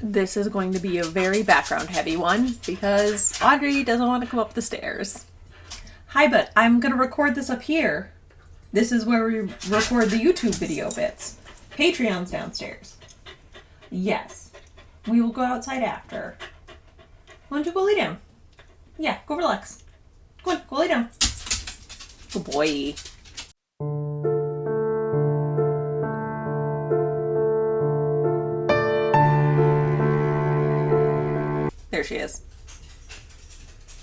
This is going to be a very background heavy one because Audrey doesn't want to come up the stairs. Hi, but I'm going to record this up here. This is where we record the YouTube video bits. Patreon's downstairs. Yes. We will go outside after. Why don't you go lay down? Yeah, go relax. Go on, go lay down. Good boy. There she is.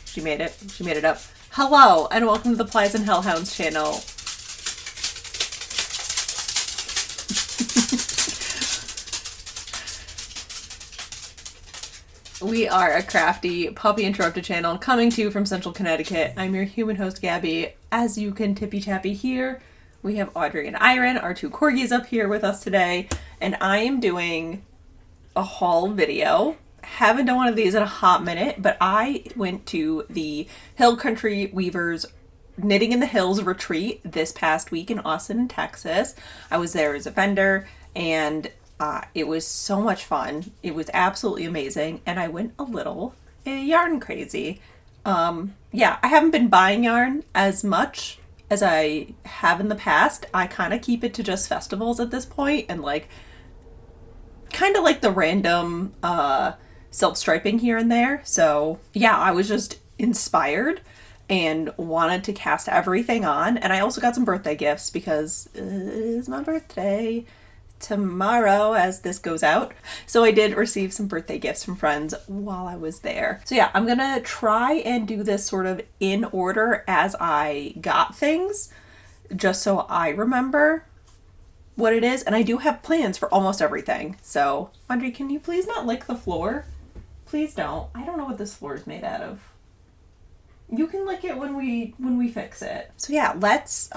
She made it. She made it up. Hello, and welcome to the Plies and Hellhounds channel. We are a crafty Puppy Interrupted channel coming to you from Central Connecticut. I'm your human host, Gabby. As you can tippy-tappy hear, we have Audrey and Iron, our two corgis, up here with us today, and I am doing a haul video. Haven't done one of these in a hot minute, but I went to the Hill Country Weavers Knitting in the Hills retreat this past week in Austin, Texas. I was there as a vendor, and it was so much fun. It was absolutely amazing, and I went a little yarn crazy. Yeah, I haven't been buying yarn as much as I have in the past. I kind of keep it to just festivals at this point, and kind of like the random silk striping here and there. So yeah, I was just inspired and wanted to cast everything on. And I also got some birthday gifts because it is my birthday tomorrow as this goes out. So I did receive some birthday gifts from friends while I was there. So yeah, I'm gonna try and do this sort of in order as I got things, just so I remember what it is. And I do have plans for almost everything. So Audrey, can you please not lick the floor? Please don't. I don't know what this floor is made out of. You can lick it when we fix it. So yeah, let's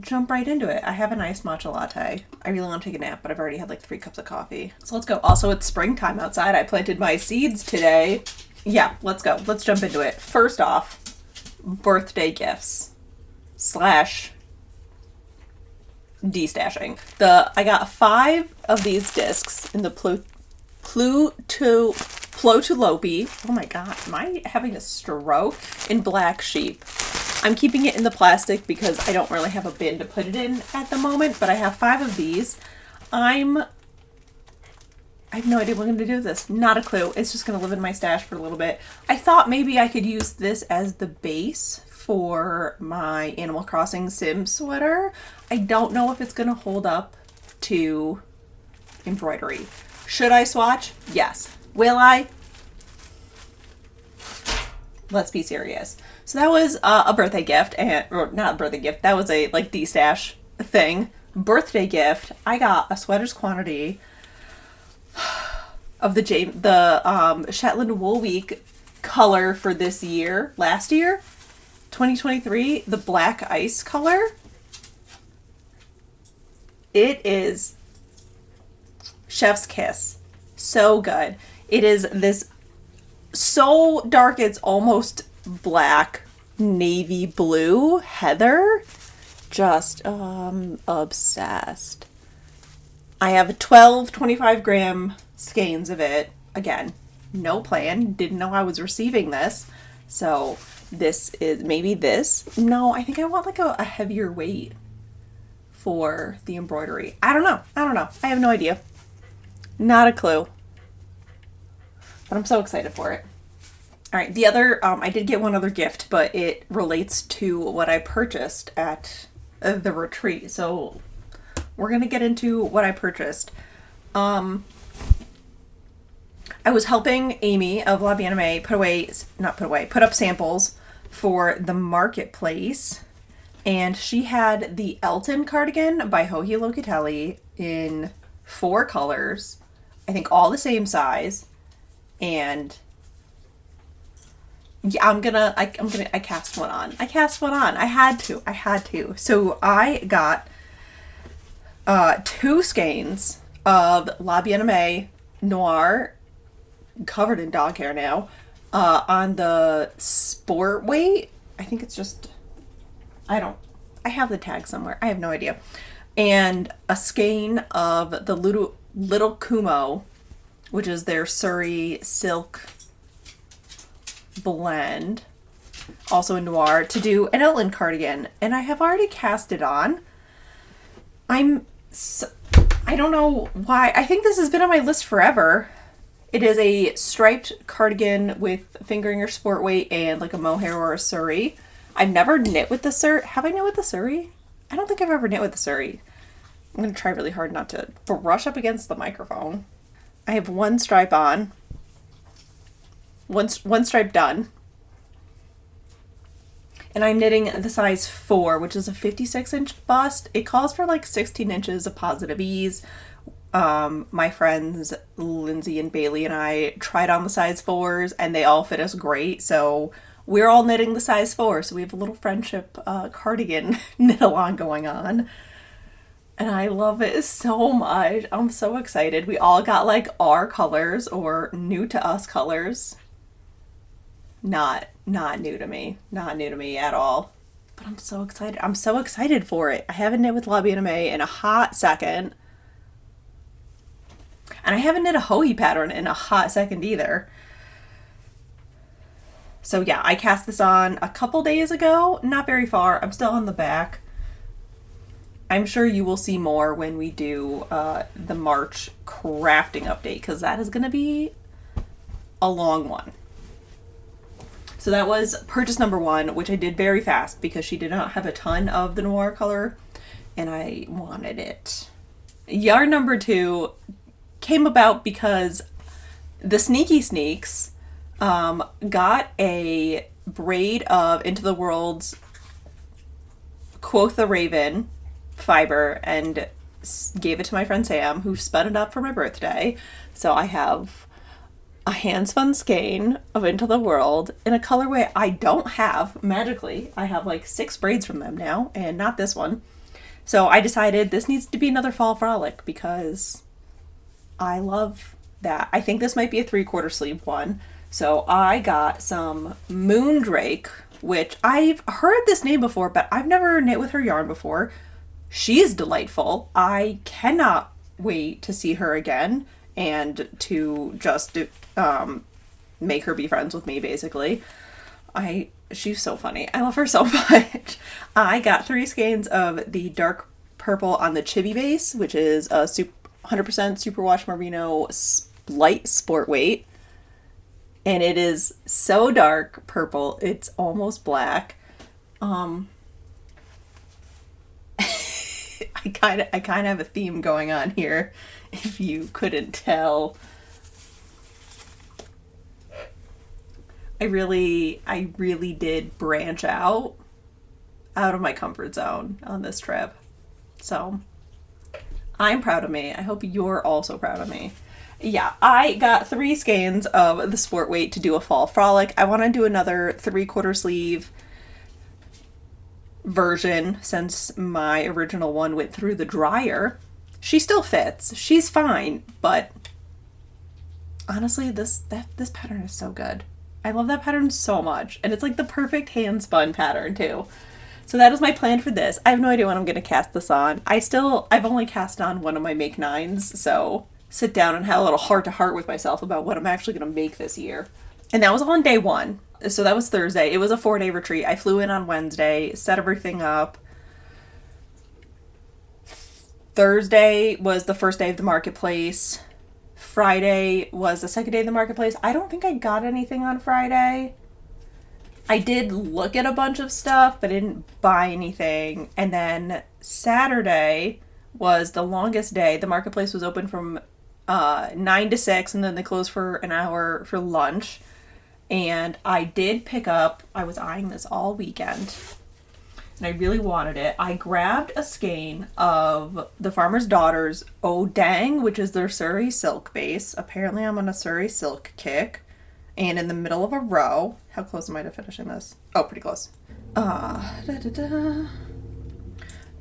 jump right into it. I have a nice matcha latte. I really want to take a nap, but I've already had 3 cups of coffee. So let's go. Also, it's springtime outside. I planted my seeds today. Yeah, let's go. Let's jump into it. First off, birthday gifts / destashing. I got 5 of these discs in the Plotulopi. Oh my god, am I having a stroke? In Black Sheep. I'm keeping it in the plastic because I don't really have a bin to put it in at the moment, but I have 5 of these. I have no idea what I'm going to do with this. Not a clue. It's just going to live in my stash for a little bit. I thought maybe I could use this as the base for my Animal Crossing Sim sweater. I don't know if it's going to hold up to embroidery. Should I swatch? Yes. Will I? Let's be serious. So that was a birthday gift, or not a birthday gift, that was a de-stash thing. Birthday gift, I got a sweater's quantity of the Shetland Wool Week color for this year, last year, 2023, the black ice color. It is chef's kiss. So good. It is this so dark it's almost black, navy blue, heather. Just obsessed. I have 12 25-gram skeins of it. Again, no plan. Didn't know I was receiving this. So this is maybe this. No, I think I want a heavier weight for the embroidery. I don't know. I have no idea. Not a clue. But I'm so excited for it. All right, the other, I did get one other gift, but it relates to what I purchased at the retreat. So we're going to get into what I purchased. I was helping Amy of La Anime put up samples for the marketplace. And she had the Elton cardigan by Joji Locatelli in 4 colors. I think all the same size. And yeah, I cast one on. I had to. So I got 2 skeins of La Bien-Aimée Noir, covered in dog hair now, on the sport weight. I think it's just, I have the tag somewhere. I have no idea. And a skein of the little Kumo which is their Surrey silk blend, also in noir, to do an outland cardigan. And I have already cast it on. I don't know why. I think this has been on my list forever. It is a striped cardigan with fingering or sport weight and like a mohair or a Surrey. I've never knit with the Surrey. Have I knit with the Surrey? I don't think I've ever knit with the Surrey. I'm going to try really hard not to brush up against the microphone. I have one stripe on. One stripe done. And I'm knitting the size 4, which is a 56-inch bust. It calls for like 16 inches of positive ease. My friends Lindsay and Bailey and I tried on the size 4s and they all fit us great. So we're all knitting the size 4. So we have a little friendship cardigan knit along going on. And I love it so much. I'm so excited. We all got like our colors or new to us colors. Not new to me. Not new to me at all. But I'm so excited. I'm so excited for it. I haven't knit with La Bien Aimée in a hot second. And I haven't knit a Hoey pattern in a hot second either. So yeah, I cast this on a couple days ago. Not very far. I'm still on the back. I'm sure you will see more when we do the March crafting update, because that is going to be a long one. So that was purchase number 1, which I did very fast because she did not have a ton of the noir color and I wanted it. Yarn number 2 came about because the Sneaky Sneaks got a braid of Into the World's Quoth the Raven fiber and gave it to my friend Sam, who spun it up for my birthday. So I have a hand spun skein of Into the World in a colorway I don't have magically. I have like 6 braids from them now and not this one. So I decided this needs to be another fall frolic because I love that. I think this might be a 3/4 sleeve one. So I got some Moondrake, which I've heard this name before, but I've never knit with her yarn before. She is delightful. I cannot wait to see her again and to just make her be friends with me, basically. She's so funny. I love her so much. I got 3 skeins of the dark purple on the chibi base, which is a 100% superwash merino light sport weight. And it is so dark purple, it's almost black. I kind of have a theme going on here, if you couldn't tell. I really did branch out of my comfort zone on this trip. So I'm proud of me. I hope you're also proud of me. Yeah, I got 3 skeins of the sport weight to do a fall frolic. I want to do another 3/4 sleeve version since my original one went through the dryer. She still fits. She's fine, but honestly, this pattern is so good. I love that pattern so much, and it's like the perfect hand spun pattern too. So that is my plan for this. I have no idea when I'm going to cast this on. I've only cast on one of my Make 9s, so sit down and have a little heart-to-heart with myself about what I'm actually going to make this year. And that was on day 1. So that was Thursday. It was a 4-day retreat. I flew in on Wednesday, set everything up. Thursday was the first day of the marketplace. Friday was the second day of the marketplace. I don't think I got anything on Friday. I did look at a bunch of stuff, but I didn't buy anything. And then Saturday was the longest day. The marketplace was open from 9 to 6, and then they closed for an hour for lunch. And I did pick up, I was eyeing this all weekend, and I really wanted it. I grabbed a skein of the Farmer's Daughter's Oh Dang, which is their Surrey silk base. Apparently I'm on a Surrey silk kick. And in the middle of a row, how close am I to finishing this? Oh, pretty close.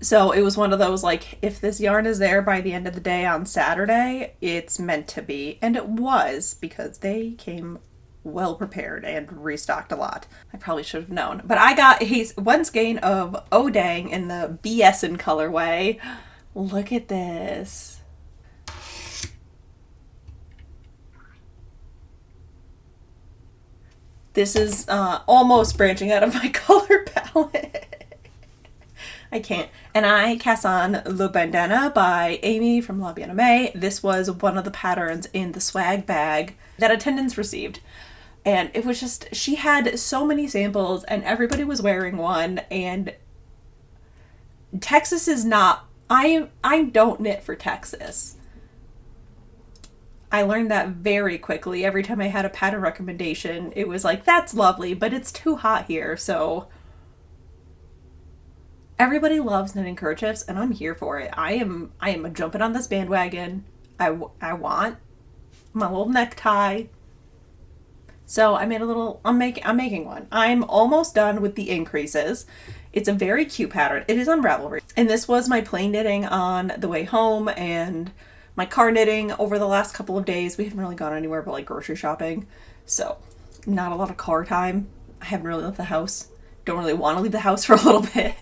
So it was one of those, like, if this yarn is there by the end of the day on Saturday, it's meant to be. And it was, because they came well prepared and restocked a lot. I probably should have known. But I got one skein of Oh Dang in the BSN colorway. Look at this. This is almost branching out of my color palette. I can't. And I cast on Le Bandana by Amy from La Bien-Aimée. This was one of the patterns in the swag bag that Attendance received. And it was just, she had so many samples and everybody was wearing one. And Texas is not, I don't knit for Texas. I learned that very quickly. Every time I had a pattern recommendation, it was like, that's lovely, but it's too hot here. So everybody loves knitting kerchiefs and I'm here for it. I am jumping on this bandwagon. I want my little necktie. So I made a little, I'm making one. I'm almost done with the increases. It's a very cute pattern. It is on Ravelry. And this was my plain knitting on the way home and my car knitting over the last couple of days. We haven't really gone anywhere but like grocery shopping. So not a lot of car time. I haven't really left the house. Don't really want to leave the house for a little bit.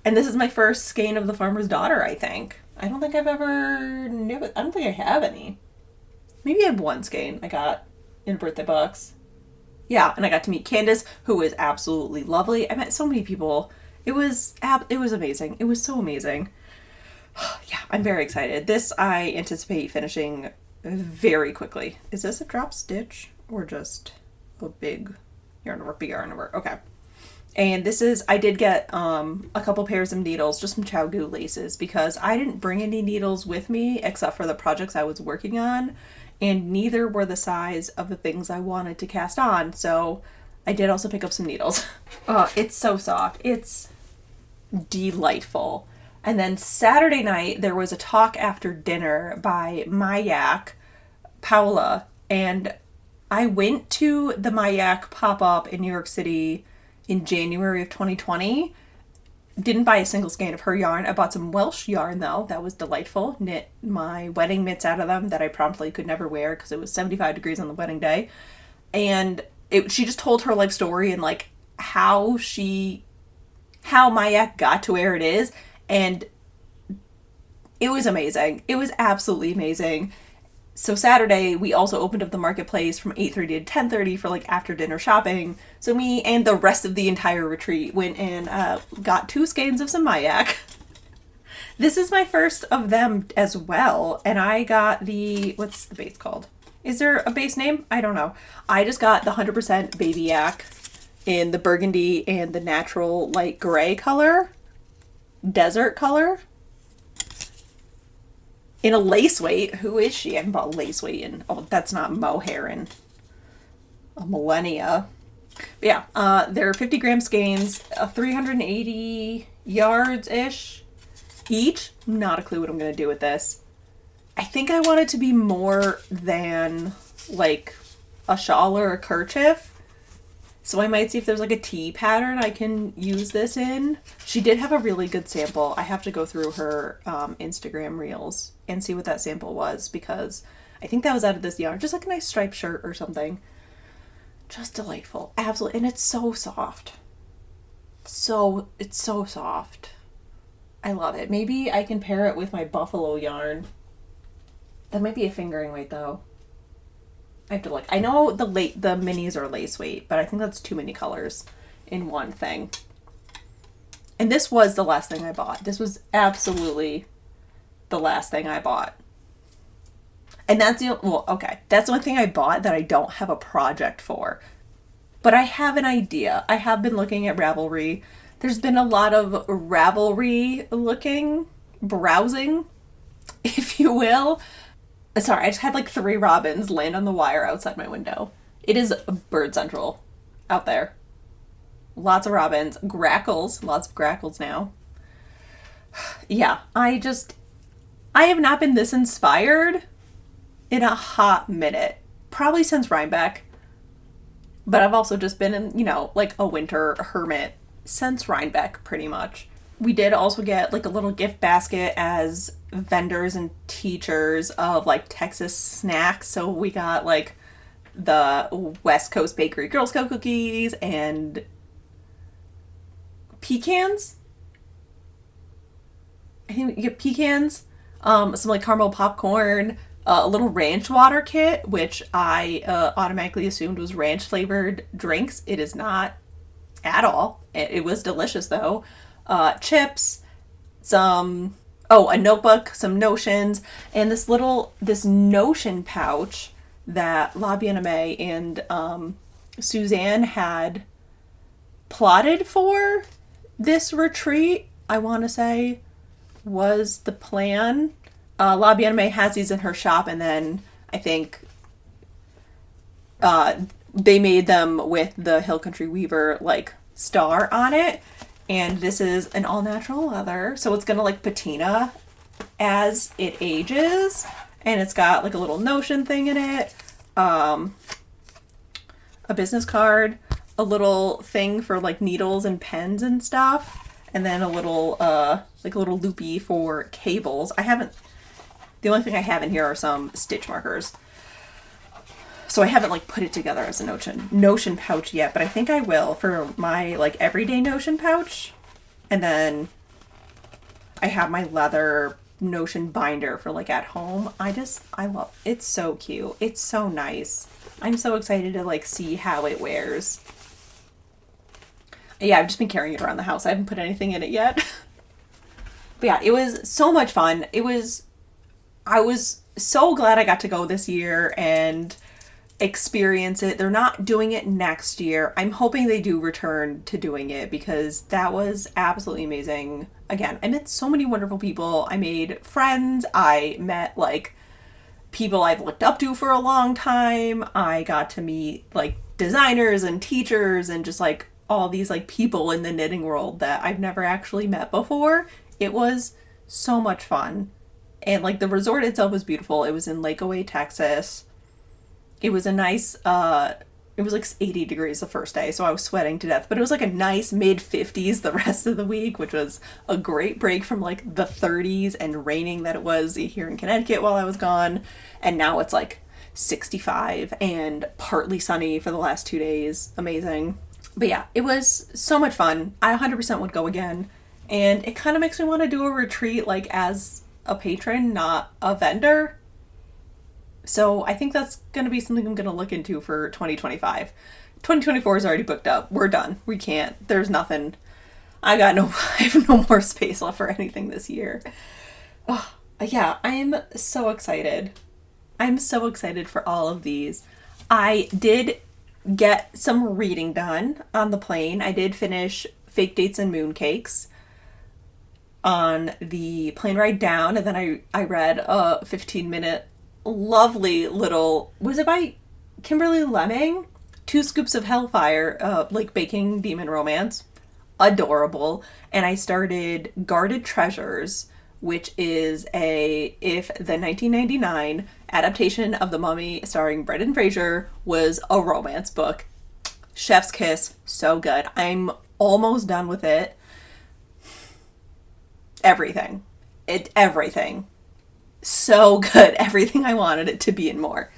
And this is my first skein of The Farmer's Daughter, I think. I don't think I've ever knit. I don't think I have any. Maybe I have one skein I got in a birthday box. Yeah, and I got to meet Candace, who is absolutely lovely. I met so many people. It was amazing. It was so amazing. Yeah, I'm very excited. This I anticipate finishing very quickly. Is this a drop stitch or just a big yarn over? Big yarn over. Okay. And this is, I did get a couple pairs of needles, just some Chow-Goo laces, because I didn't bring any needles with me except for the projects I was working on, and neither were the size of the things I wanted to cast on. So I did also pick up some needles. Oh, it's so soft. It's delightful. And then Saturday night, there was a talk after dinner by Mayak, Paula, and I went to the Mayak pop-up in New York City in January of 2020. Didn't buy a single skein of her yarn. I bought some Welsh yarn though. That was delightful. Knit my wedding mitts out of them that I promptly could never wear because it was 75 degrees on the wedding day. And she just told her life story and like how Mayak got to where it is. And it was amazing. It was absolutely amazing. So Saturday, we also opened up the marketplace from 8:30 to 10:30 for like after dinner shopping. So me and the rest of the entire retreat went and got 2 skeins of some Mayak. This is my first of them as well. And I got the, what's the base called? Is there a base name? I don't know. I just got the 100% Baby Yak in the burgundy and the natural light gray color. Desert color. In a lace weight. Who is she? I haven't bought lace weight in, oh, that's not mohair in a millennia. But yeah, they're 50 gram skeins, 380 yards-ish each. Not a clue what I'm going to do with this. I think I want it to be more than like a shawl or a kerchief. So I might see if there's like a tee pattern I can use this in. She did have a really good sample. I have to go through her Instagram reels and see what that sample was because I think that was out of this yarn. Just like a nice striped shirt or something. Just delightful. Absolutely. And it's so soft. It's so soft. I love it. Maybe I can pair it with my buffalo yarn. That might be a fingering weight though. I have to look. I know the minis are lace weight, but I think that's too many colors in one thing. And this was the last thing I bought. This was absolutely the last thing I bought. And that's the, well, okay. That's the one thing I bought that I don't have a project for. But I have an idea. I have been looking at Ravelry. There's been a lot of Ravelry looking, browsing, if you will. Sorry, I just had like 3 robins land on the wire outside my window. It is bird central out there. Lots of robins. Grackles. Lots of grackles now. Yeah, I have not been this inspired in a hot minute. Probably since Rhinebeck. But I've also just been in, like a winter hermit since Rhinebeck, pretty much. We did also get like a little gift basket as vendors and teachers of like Texas snacks. So we got like the West Coast Bakery Girl Scout cookies and pecans. I think we get pecans, some like caramel popcorn, a little ranch water kit, which I automatically assumed was ranch flavored drinks. It is not at all. It was delicious though. Chips, some, oh, a notebook, some notions, and this notion pouch that La Bien-Aimée and Suzanne had plotted for this retreat, I want to say, was the plan. La Bien-Aimée has these in her shop, and then I think they made them with the Hill Country Weaver like star on it. And this is an all natural leather, so it's gonna like patina as it ages. And it's got like a little notion thing in it, a business card, a little thing for like needles and pens and stuff, and then a little like a little loopy for cables. The only thing I have in here are some stitch markers. So I haven't like put it together as a notion pouch yet, but I think I will for my like everyday notion pouch. And then I have my leather notion binder for like at home. I love it. It's so cute. It's so nice. I'm so excited to like see how it wears. Yeah, I've just been carrying it around the house. I haven't put anything in it yet. But yeah, it was so much fun. I was so glad I got to go this year and experience it. They're not doing it next year. I'm hoping they do return to doing it because that was absolutely amazing. Again, I met so many wonderful people. I made friends. I met like people I've looked up to for a long time. I got to meet like designers and teachers and just like all these like people in the knitting world that I've never actually met before. It was so much fun. And like the resort itself was beautiful. It was in Lake Oway, Texas. It was a nice, it was like 80 degrees the first day, so I was sweating to death. But it was like a nice mid-50s the rest of the week, which was a great break from like the 30s and raining that it was here in Connecticut while I was gone. And now it's like 65 and partly sunny for the last 2 days. Amazing. But yeah, it was so much fun. I 100% would go again. And it kind of makes me want to do a retreat like as a patron, not a vendor. So I think that's going to be something I'm going to look into for 2025. 2024 is already booked up. We're done. We can't. There's nothing. I have no more space left for anything this year. Oh, yeah, I'm so excited. I'm so excited for all of these. I did get some reading done on the plane. I did finish Fake Dates and Mooncakes on the plane ride down, and then I read a 15-minute lovely little, was it by Kimberly Lemming? 2 Scoops of Hellfire, like baking demon romance. Adorable. And I started Guarded Treasures, which is the 1999 adaptation of The Mummy starring Brendan Fraser was a romance book. Chef's kiss. So good. I'm almost done with it. Everything. So good. Everything I wanted it to be and more.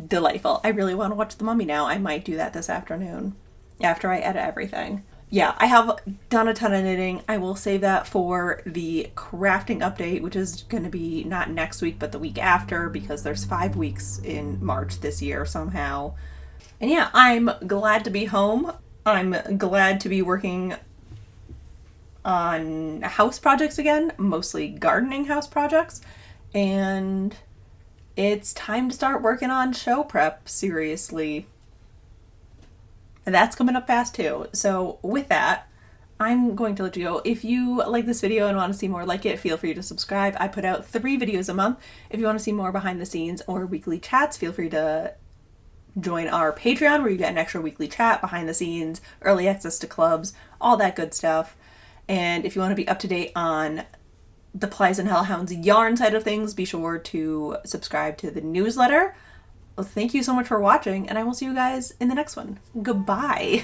Delightful. I really want to watch The Mummy now. I might do that this afternoon after I edit everything. Yeah, I have done a ton of knitting. I will save that for the crafting update, which is going to be not next week, but the week after, because there's 5 weeks in March this year somehow. And yeah, I'm glad to be home. I'm glad to be working on house projects again, mostly gardening house projects. And it's time to start working on show prep seriously. And that's coming up fast too. So with that, I'm going to let you go. If you like this video and want to see more like it, feel free to subscribe. I put out 3 videos a month. If you want to see more behind the scenes or weekly chats, feel free to join our Patreon where you get an extra weekly chat, behind the scenes, early access to clubs, all that good stuff. And if you want to be up to date on the Plies and Hellhounds yarn side of things, be sure to subscribe to the newsletter. Well, thank you so much for watching, and I will see you guys in the next one. Goodbye.